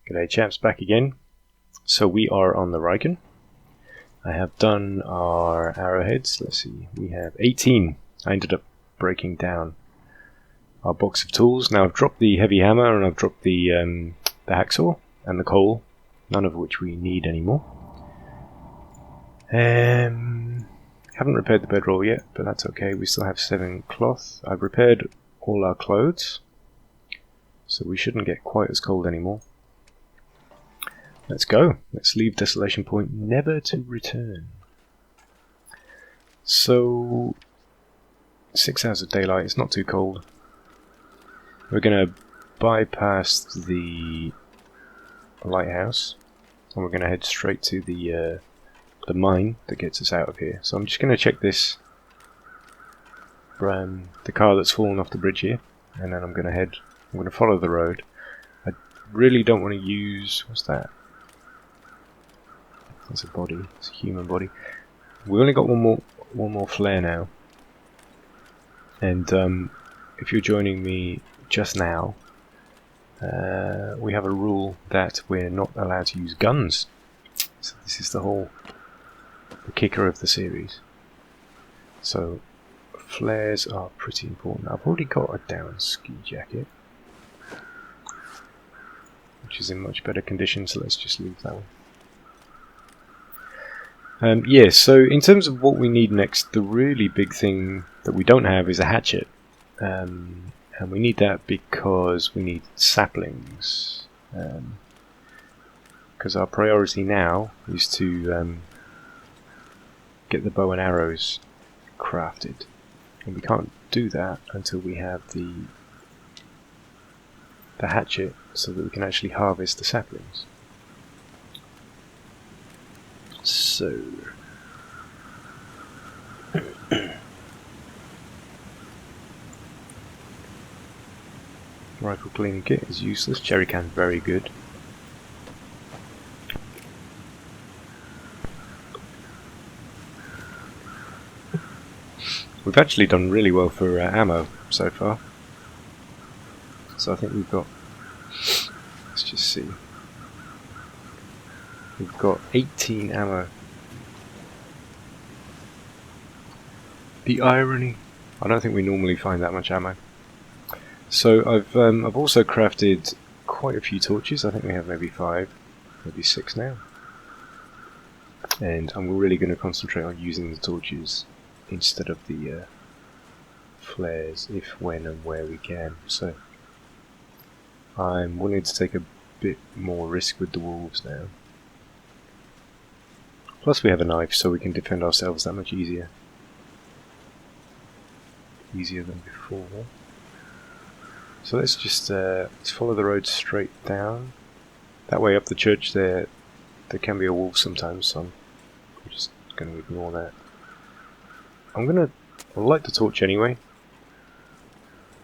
G'day chaps, back again. So we are on the Riken. I have done our arrowheads. Let's see, we have 18. I ended up breaking down our box of tools. Now I've dropped the heavy hammer and I've dropped the hacksaw and the coal, none of which we need anymore. Haven't repaired the bedroll yet, but that's okay. We still have 7 cloth. I've repaired all our clothes, so we shouldn't get quite as cold anymore. Let's go. Let's leave Desolation Point, never to return. So, 6 hours of daylight. It's not too cold. We're going to bypass the lighthouse, and we're going to head straight to the mine that gets us out of here. So I'm just going to check this, the car that's fallen off the bridge here, and then I'm going to follow the road. I really don't want to use, what's that? That's a body. It's a human body. We only got one more flare now. And if you're joining me just now, we have a rule that we're not allowed to use guns. So this is the kicker of the series. So flares are pretty important. I've already got a down ski jacket, which is in much better condition. So let's just leave that one. Yeah, so in terms of what we need next, the really big thing that we don't have is a hatchet. And we need that because we need saplings. Because our priority now is to get the bow and arrows crafted. And we can't do that until we have the hatchet so that we can actually harvest the saplings. So rifle cleaning kit is useless. Jerry can's very good. We've actually done really well for ammo so far. So I think we've got, let's just see. We've got 18 ammo. The irony. I don't think we normally find that much ammo. So I've also crafted quite a few torches. I think we have maybe 5, maybe 6 now. And I'm really going to concentrate on using the torches instead of the flares, if, when and where we can. So I'm willing to take a bit more risk with the wolves now. Plus we have a knife, so we can defend ourselves that much easier. Easier than before. So let's just let's follow the road straight down. That way up the church there can be a wolf sometimes, so I'm just going to ignore that. I light the torch anyway,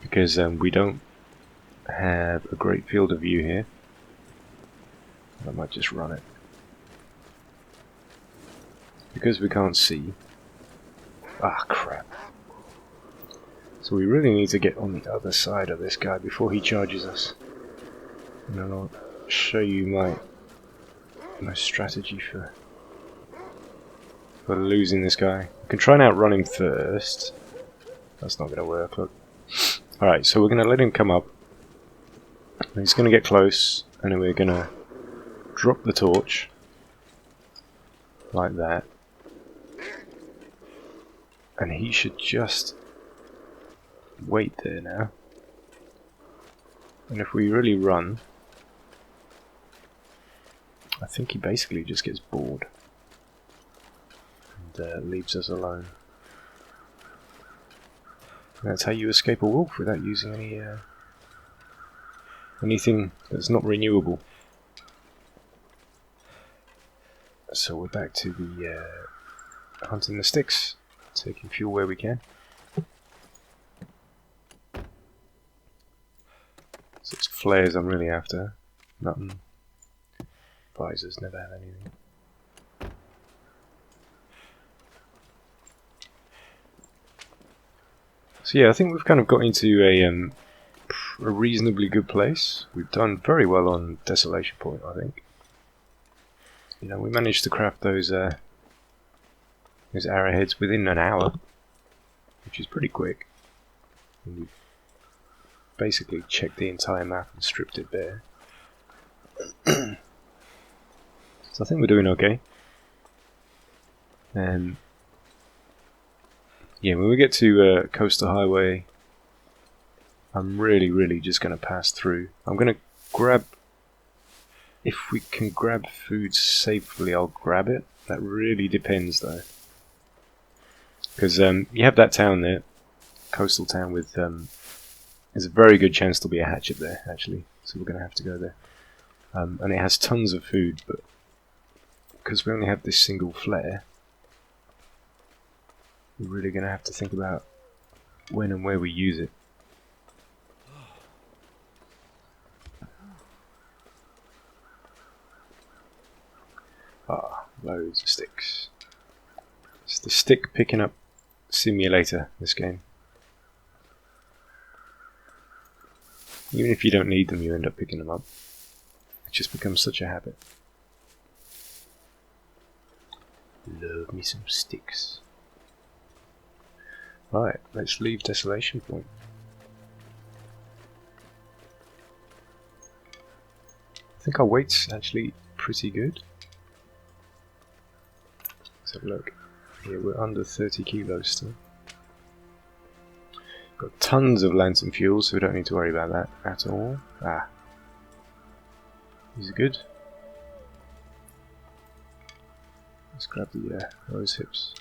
because we don't have a great field of view here. I might just run it. Because we can't see. Ah, crap. So we really need to get on the other side of this guy before he charges us. And then I'll show you my strategy for losing this guy. We can try and outrun him first. That's not going to work, look. Alright, so we're going to let him come up. He's going to get close, and then we're going to drop the torch. Like that. And he should just wait there now. And if we really run, I think he basically just gets bored and leaves us alone. And that's how you escape a wolf without using any anything that's not renewable. So we're back to the hunting the sticks, taking fuel where we can. So it's flares I'm really after, nothing. Visors never have anything. So yeah, I think we've kind of got into a a reasonably good place. We've done very well on Desolation Point, I think. You know, we managed to craft those arrowheads within an hour, which is pretty quick. And we've basically checked the entire map and stripped it bare. So I think we're doing okay. And yeah, when we get to Coastal Highway, I'm really just going to pass through. I'm going to grab, if we can grab food safely, I'll grab it. That really depends though. Because you have that town there, coastal town with, there's a very good chance there'll be a hatchet there actually. So we're going to have to go there. And it has tons of food, but because we only have this single flare, we're really going to have to think about when and where we use it. Ah, loads of sticks. It's the stick picking up simulator, this game. Even if you don't need them, you end up picking them up. It just becomes such a habit. Love me some sticks. Right, let's leave Desolation Point. I think our weight's actually pretty good. Let's have a look. Here we're under 30 kilos still. Got tons of lantern fuel, so we don't need to worry about that at all. Ah. These are good. Let's grab the rose hips.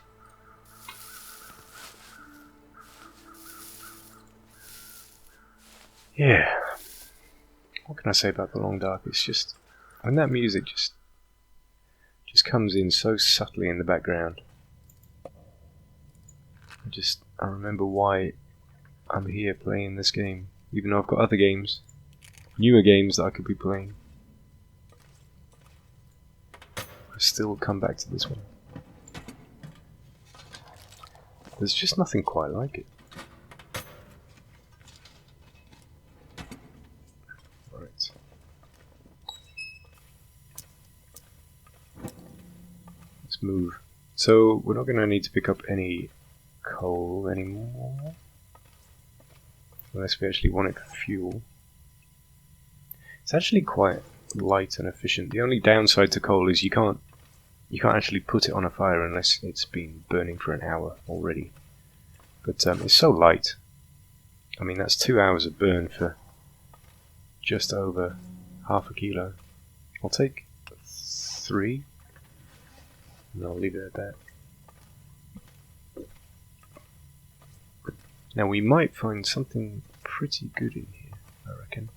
Yeah. What can I say about the Long Dark? It's just when that music just comes in so subtly in the background. I remember why I'm here playing this game, even though I've got other games, newer games that I could be playing. I still come back to this one. There's just nothing quite like it. Right. Let's move. So we're not going to need to pick up any coal anymore, unless we actually want it for fuel. It's actually quite light and efficient. The only downside to coal is you can't actually put it on a fire unless it's been burning for an hour already. But it's so light. I mean, that's 2 hours of burn for just over half a kilo. I'll take 3, and I'll leave it at that. Now we might find something pretty good in here, I reckon.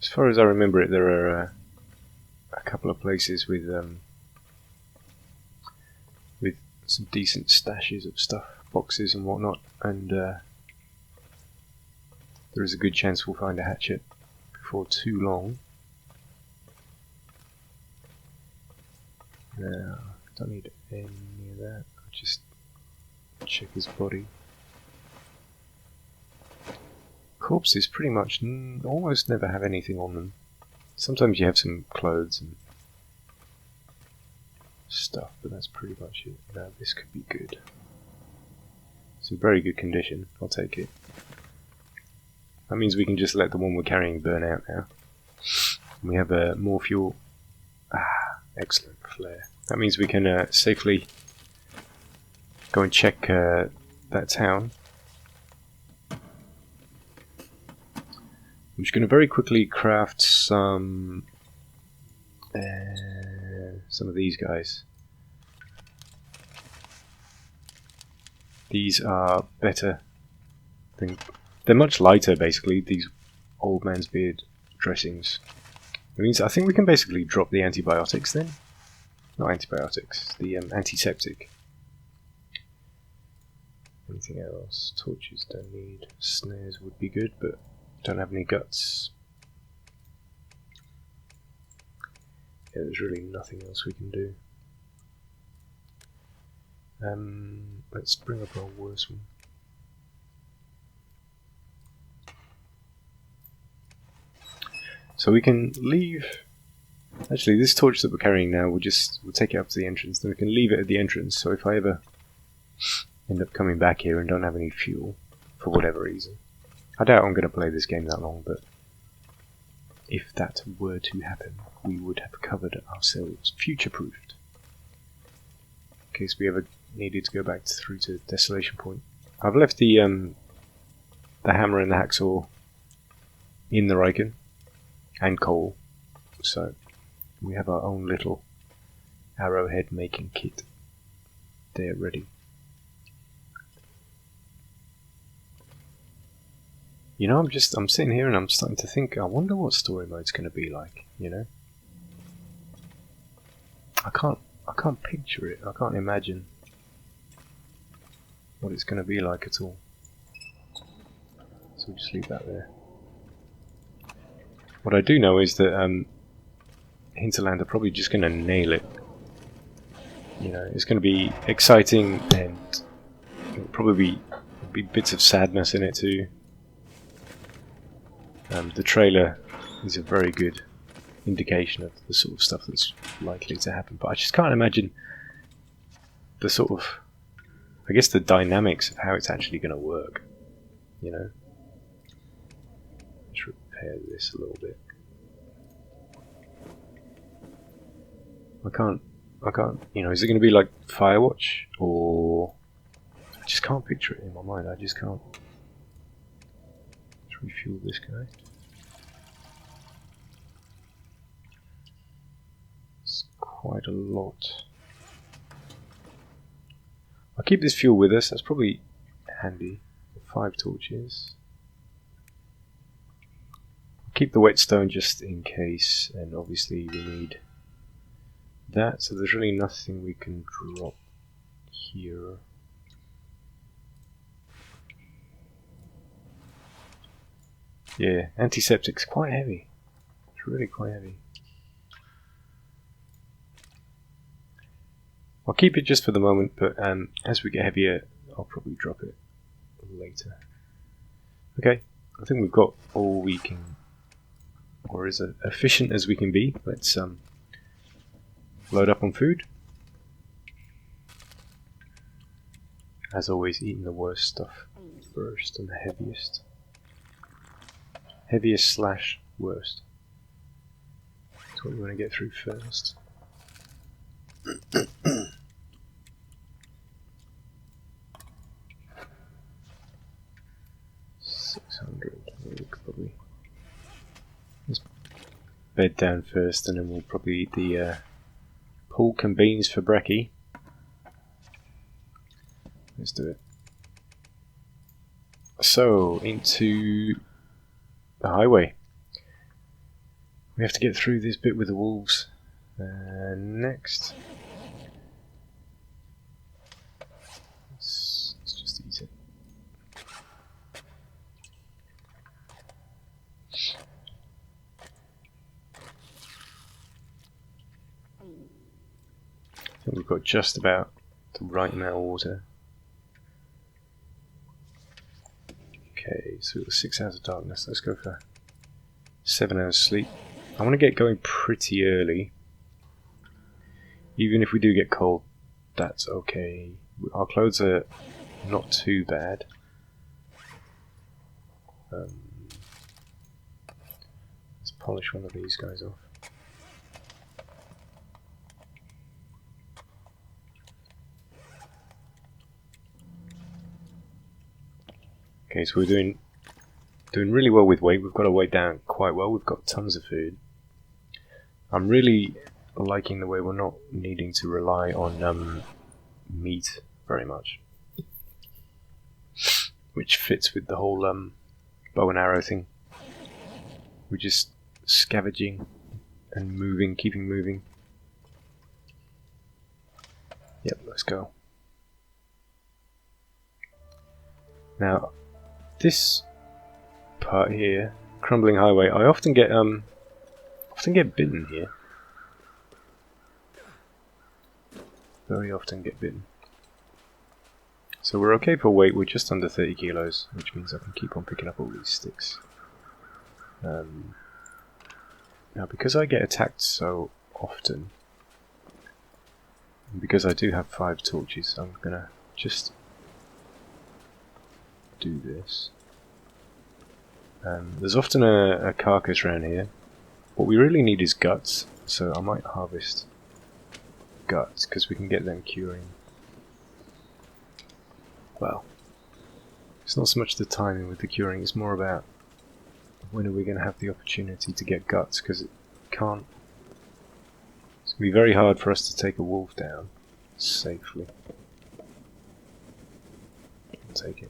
As far as I remember it, there are a couple of places with some decent stashes of stuff, boxes and whatnot, and there is a good chance we'll find a hatchet before too long. Now, don't need any of that. I'll just check his body. Corpses pretty much almost never have anything on them. Sometimes you have some clothes and stuff, but that's pretty much it. Now this could be good. It's in very good condition. I'll take it. That means we can just let the one we're carrying burn out now. We have more fuel. Ah, excellent flare. That means we can safely go and check that town. I'm just going to very quickly craft some of these guys. These are better than... They're much lighter, basically, these old man's beard dressings. It means I think we can basically drop the antibiotics then. Not antibiotics, the antiseptic. Anything else? Torches don't need. Snares would be good, but don't have any guts. Yeah, there's really nothing else we can do. Let's bring up our worst one. So we can leave. Actually, this torch that we're carrying now, we'll take it up to the entrance. Then we can leave it at the entrance. So if I ever end up coming back here and don't have any fuel for whatever reason, I doubt I'm going to play this game that long. But if that were to happen, we would have covered ourselves, future-proofed, in case we ever needed to go back through to Desolation Point. I've left the hammer and the hacksaw in the Riken and coal, so we have our own little arrowhead making kit there ready. You know, I'm sitting here and I'm starting to think, I wonder what story mode's going to be like, you know? I can't picture it. I can't imagine what it's going to be like at all. So we'll just leave that there. What I do know is that Hinterland are probably just going to nail it. You know, it's going to be exciting and it'll probably be bits of sadness in it too. The trailer is a very good indication of the sort of stuff that's likely to happen, but I just can't imagine the sort of, I guess, the dynamics of how it's actually going to work, you know. Let's repair this a little bit. I can't, you know, is it going to be like Firewatch, or I just can't picture it in my mind, I just can't. Let's refuel this guy. It's quite a lot. I'll keep this fuel with us, that's probably handy. 5 torches. I'll keep the whetstone just in case, and obviously we need that, so there's really nothing we can drop here. Yeah, antiseptic's quite heavy. It's really quite heavy. I'll keep it just for the moment, but as we get heavier, I'll probably drop it later. Okay, I think we've got all we can, or as efficient as we can be. Let's load up on food. As always, eating the worst stuff first and the heaviest. Heaviest slash worst. That's what we want to get through first. 600. We could probably let's bed down first, and then we'll probably eat the pork and beans for brekkie. Let's do it. So, into the highway. We have to get through this bit with the wolves. Next. Let's just eat it. I think we've got just about the right amount of water. Okay, so we've got 6 hours of darkness. Let's go for 7 hours sleep. I want to get going pretty early. Even if we do get cold, that's okay. Our clothes are not too bad. Let's polish one of these guys off. Okay, so we're doing really well with weight. We've got our weight down quite well. We've got tons of food. I'm really liking the way we're not needing to rely on meat very much, which fits with the whole bow and arrow thing. We're just scavenging and moving, keeping moving. Yep, let's go. Now, this part here, Crumbling Highway, I often get bitten here. Very often get bitten. So we're okay for weight, we're just under 30 kilos, which means I can keep on picking up all these sticks. Now, because I get attacked so often, and because I do have 5 torches, I'm gonna just do this. There's often a carcass around here. What we really need is guts, so I might harvest guts, because we can get them curing. Well, it's not so much the timing with the curing, it's more about when are we going to have the opportunity to get guts, because it can't... It's going to be very hard for us to take a wolf down safely. I'll take it.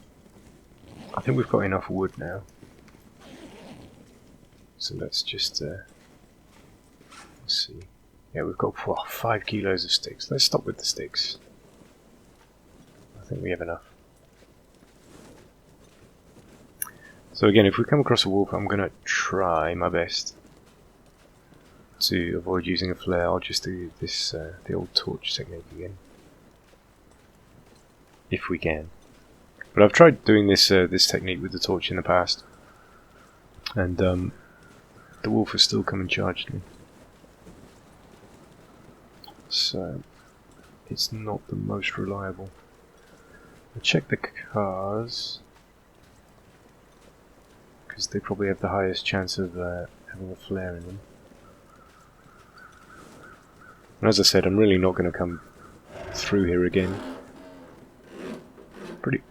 I think we've got enough wood now. So let's just... let's see. Yeah, we've got 5 kilos of sticks. Let's stop with the sticks. I think we have enough. So again, if we come across a wolf, I'm going to try my best to avoid using a flare. I'll just do this, the old torch technique again, if we can. But I've tried doing this this technique with the torch in the past, and the wolf has still come and charged me. So it's not the most reliable. I'll check the cars, because they probably have the highest chance of having a flare in them. And as I said, I'm really not going to come through here again. Pretty...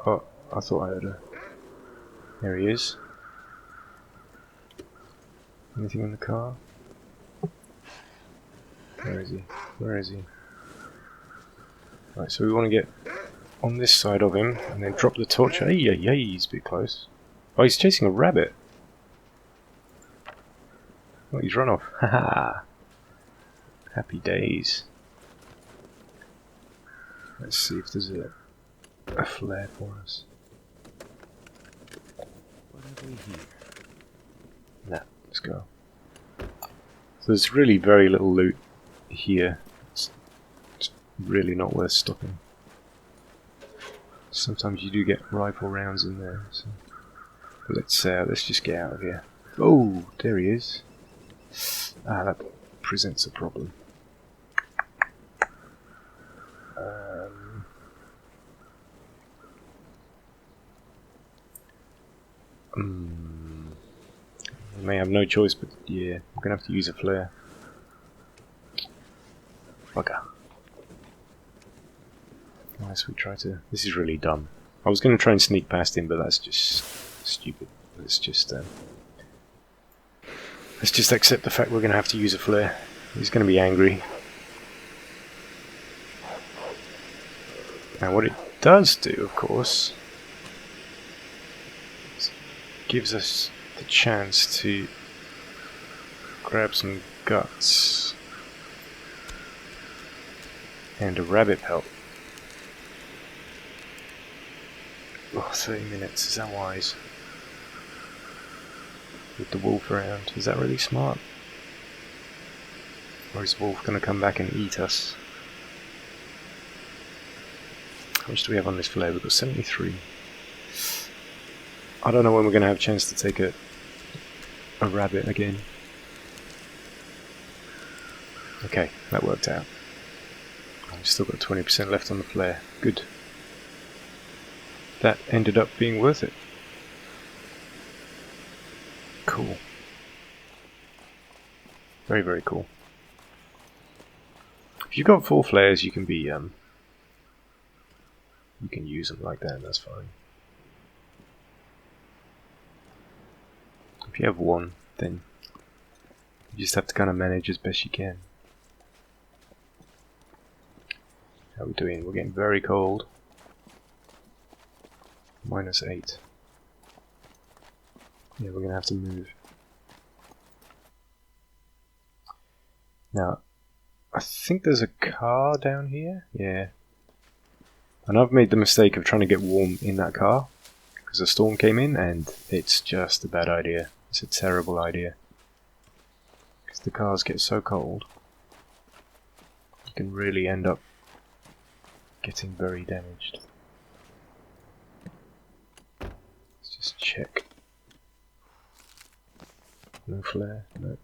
Oh, I thought I heard a... There he is. Anything in the car? Where is he? Where is he? Right, so we want to get on this side of him and then drop the torch. Hey, he's a bit close. Oh, he's chasing a rabbit. Oh, he's run off. Haha. Happy days. Let's see if there's a flare for us. What have we here? Nah, let's go. So there's really very little loot here. It's really not worth stopping. Sometimes you do get rifle rounds in there. So. But let's just get out of here. Oh, there he is. Ah, that presents a problem. I may have no choice, but yeah, I'm gonna have to use a flare. Bugger. Unless we try to... This is really dumb. I was gonna try and sneak past him, but that's just stupid. Let's just accept the fact we're gonna have to use a flare. He's gonna be angry. Now what it does do, of course, is gives us the chance to grab some guts and a rabbit pelt. Oh, 30 minutes, is that wise? With the wolf around, is that really smart? Or is the wolf going to come back and eat us? How much do we have on this flare? We've got 73. I don't know when we're going to have a chance to take a rabbit again. Okay, that worked out. We've still got 20% left on the flare. Good. That ended up being worth it. Cool. Very, very cool. If you've got 4 flares, you can be you can use them like that, and that's fine. If you have 1, then you just have to kind of manage as best you can. How are we doing? We're getting very cold. -8. Yeah, we're gonna have to move. Now, I think there's a car down here. Yeah. And I've made the mistake of trying to get warm in that car because a storm came in, and it's just a bad idea. It's a terrible idea. Because the cars get so cold, you can really end up getting very damaged. Let's just check. No flare, no.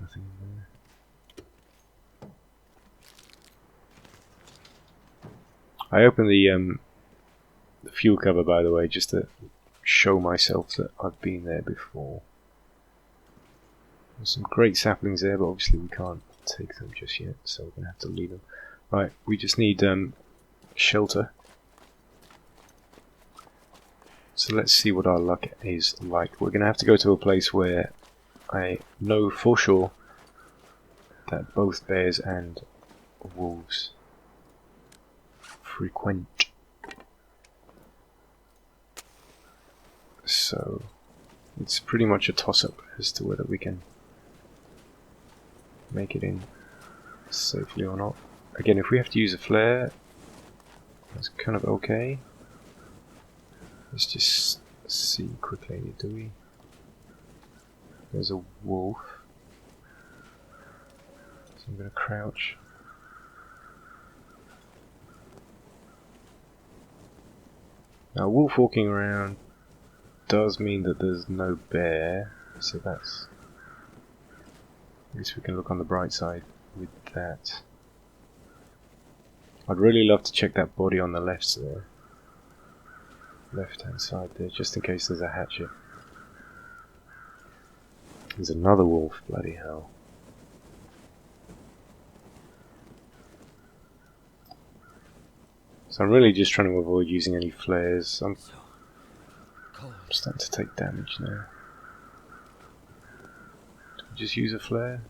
Nothing in there. I opened the fuel cover, by the way, just to show myself that I've been there before. There's some great saplings there, but obviously we can't take them just yet, so we're going to have to leave them. Right, we just need shelter. So let's see what our luck is like. We're going to have to go to a place where I know for sure that both bears and wolves frequent. So it's pretty much a toss-up as to whether we can make it in safely or not. Again, if we have to use a flare, that's kind of okay. Let's just see quickly, do we? There's a wolf. So I'm going to crouch. Now, wolf walking around does mean that there's no bear, so that's... at least we can look on the bright side with that. I'd really love to check that body on the left there. Left hand side there, just in case there's a hatchet. There's another wolf, bloody hell. So I'm really just trying to avoid using any flares. I'm starting to take damage now. Do we just use a flare?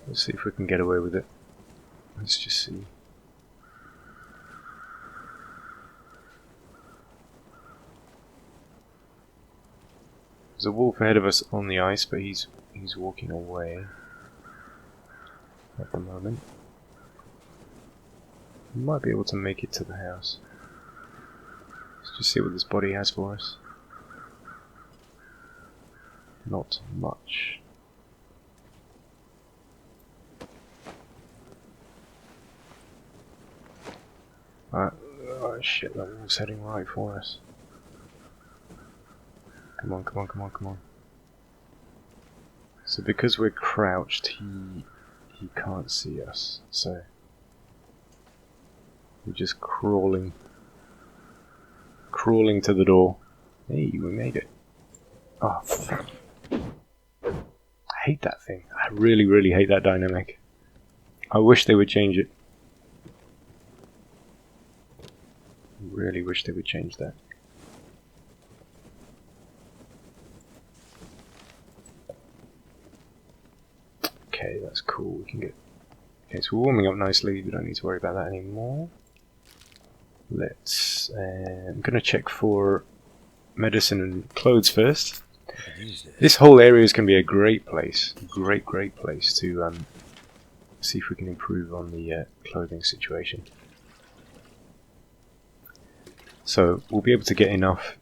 Let's see if we can get away with it. Let's just see. There's a wolf ahead of us on the ice, but he's walking away at the moment. We might be able to make it to the house. Let's just see what this body has for us. Not much. Oh shit, that wolf's heading right for us. Come on, come on, come on, come on. So because we're crouched, he can't see us, so we're just crawling to the door. Hey, we made it. Oh, fuck. I hate that thing. I really, really hate that dynamic. I wish they would change it. Really wish they would change that. Okay, that's cool. We can get... okay, so we're warming up nicely. We don't need to worry about that anymore. Let's... I'm going to check for medicine and clothes first. This whole area is going to be a great place. Great place to see if we can improve on the clothing situation. So we'll be able to get enough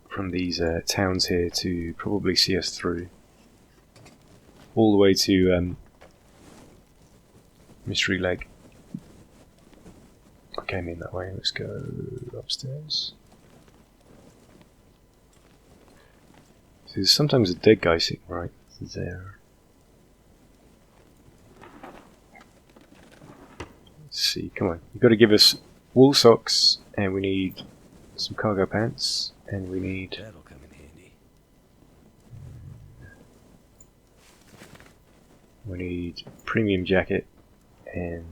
from these towns here to probably see us through all the way to Mystery Leg. I came in that way. Let's go upstairs. So there's sometimes a dead guy sitting right there. Let's see. Come on. You've got to give us wool socks, and we need some cargo pants, and we need... that'll come in handy. we need premium jacket and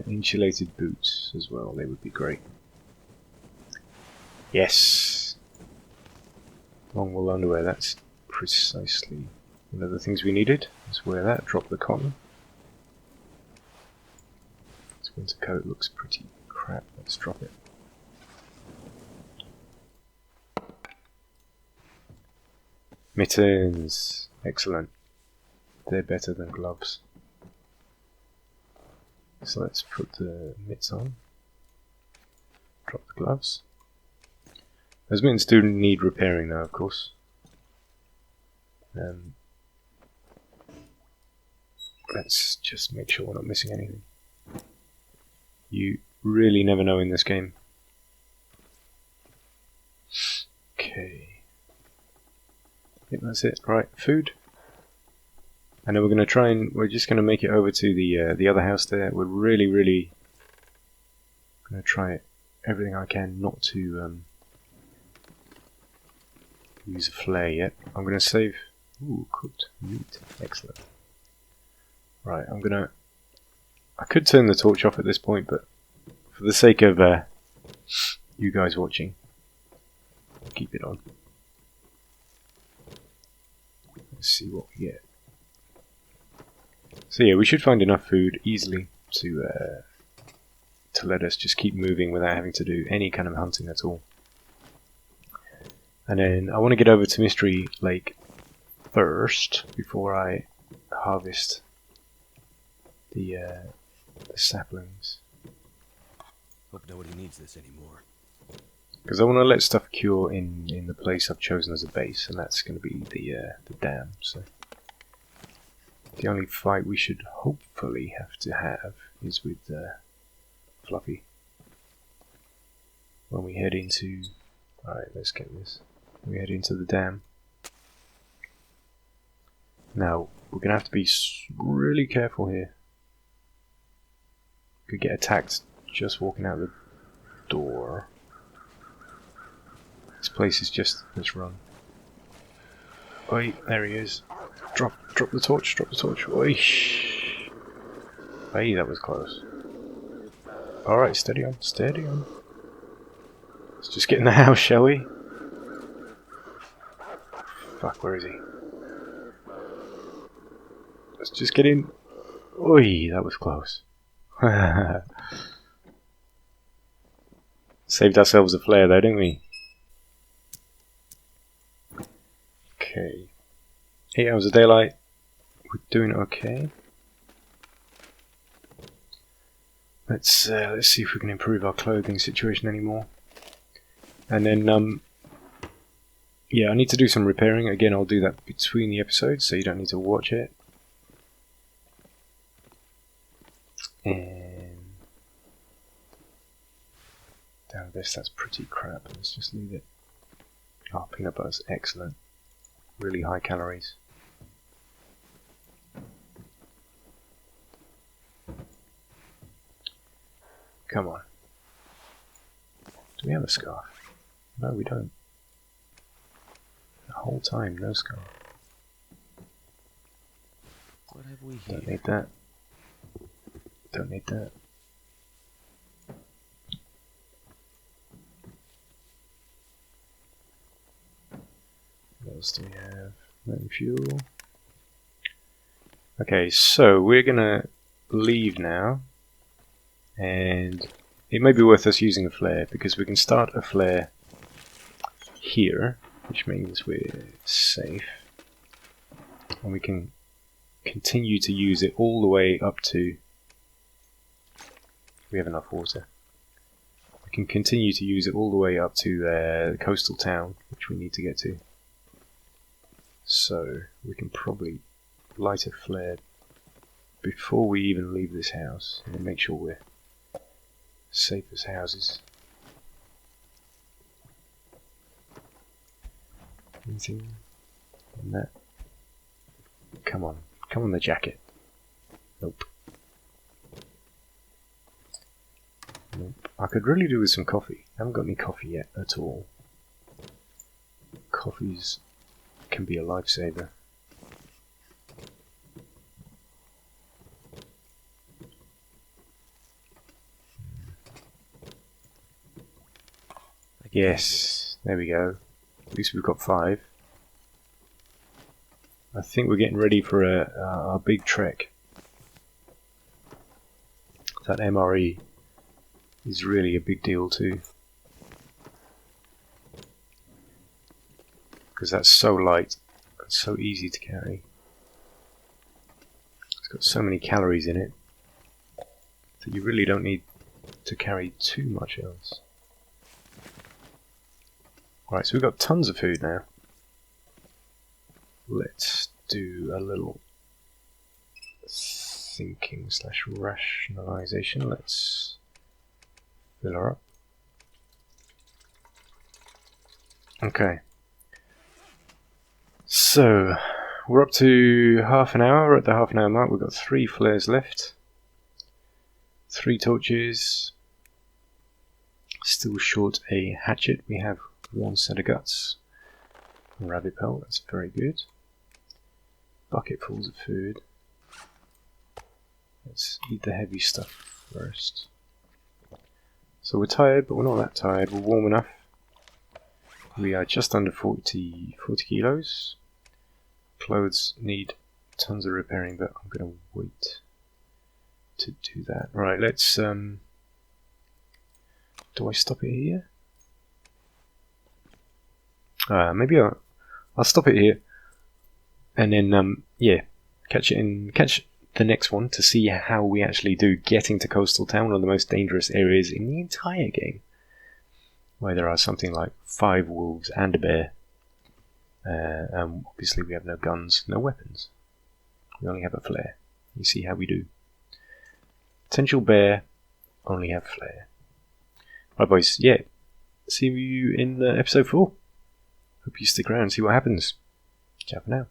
insulated boots as well. They would be great. Yes! Long wool underwear, that's precisely one of the things we needed. Let's wear that, drop the cotton. This winter coat looks pretty crap, let's drop it. Mittens! Excellent. They're better than gloves. So let's put the mitts on. Drop the gloves. Those mittens do need repairing though, of course. Let's just make sure we're not missing anything. You really never know in this game. Okay. I think that's it. Right, food. And then we're going to try and we're just going to make it over to the other house there. We're really going to try everything I can not to use a flare yet. I'm going to save. Ooh, cooked meat. Excellent. Right, I could turn the torch off at this point, but for the sake of you guys watching, I'll keep it on. Let's see what we get. So yeah, we should find enough food easily to let us just keep moving without having to do any kind of hunting at all. And then I want to get over to Mystery Lake first before I harvest the saplings. Hope nobody needs this anymore. Because I want to let stuff cure in the place I've chosen as a base, and that's going to be the dam. So the only fight we should hopefully have to have is with Fluffy when we head into. Alright, let's get this. We head into the dam. Now we're going to have to be really careful here. Could get attacked just walking out the door. This place is just, let's run. Oi, there he is. Drop the torch, drop the torch. Oi. Hey, that was close. Alright, steady on, steady on. Let's just get in the house, shall we? Fuck, where is he? Let's just get in. Oi, that was close. Saved ourselves a flare though, didn't we? Okay. 8 hours of daylight. We're doing okay. Let's see if we can improve our clothing situation anymore. And then yeah, I need to do some repairing. Again, I'll do that between the episodes, so you don't need to watch it. And down this, that's pretty crap. Let's just leave it. Oh, peanut butter's excellent. Really high calories. Come on. Do we have a scarf? No, we don't. The whole time, no scarf. What have we here? Don't need that. Don't need that. What else do we have? No fuel. Okay, so we're gonna leave now, and it may be worth us using a flare because we can start a flare here, which means we're safe, and we can continue to use it all the way up to. We have enough water. We can continue to use it all the way up to the coastal town, which we need to get to. So we can probably light a flare before we even leave this house and make sure we're safe as houses. Anything on that? Come on the jacket. Nope. Nope. I could really do with some coffee. I haven't got any coffee yet at all. Coffees can be a lifesaver. Yes, there we go. At least we've got 5. I think we're getting ready for our big trek. That MRE is really a big deal too. Because that's so light and so easy to carry. It's got so many calories in it that you really don't need to carry too much else. Right, so we've got tons of food now. Let's do a little thinking / rationalization. Let's Fill her up. Okay. So, we're up to half an hour. We're at the half an hour mark. We've got 3 flares left. 3 torches. Still short a hatchet. We have 1 set of guts. Rabbit pelt, that's very good. Bucketfuls of food. Let's eat the heavy stuff first. So we're tired, but we're not that tired. We're warm enough. We are just under 40 kilos. Clothes need tons of repairing, but I'm going to wait to do that. Right, let's... do I stop it here? Maybe I'll stop it here. And then, yeah, catch the next one to see how we actually do getting to Coastal Town, one of the most dangerous areas in the entire game, where there are something like 5 wolves and a bear. Obviously we have no guns, no weapons. We only have a flare. You see how we do. Potential bear, only have flare. Right boys, yeah, see you in episode 4. Hope you stick around and see what happens. Ciao for now.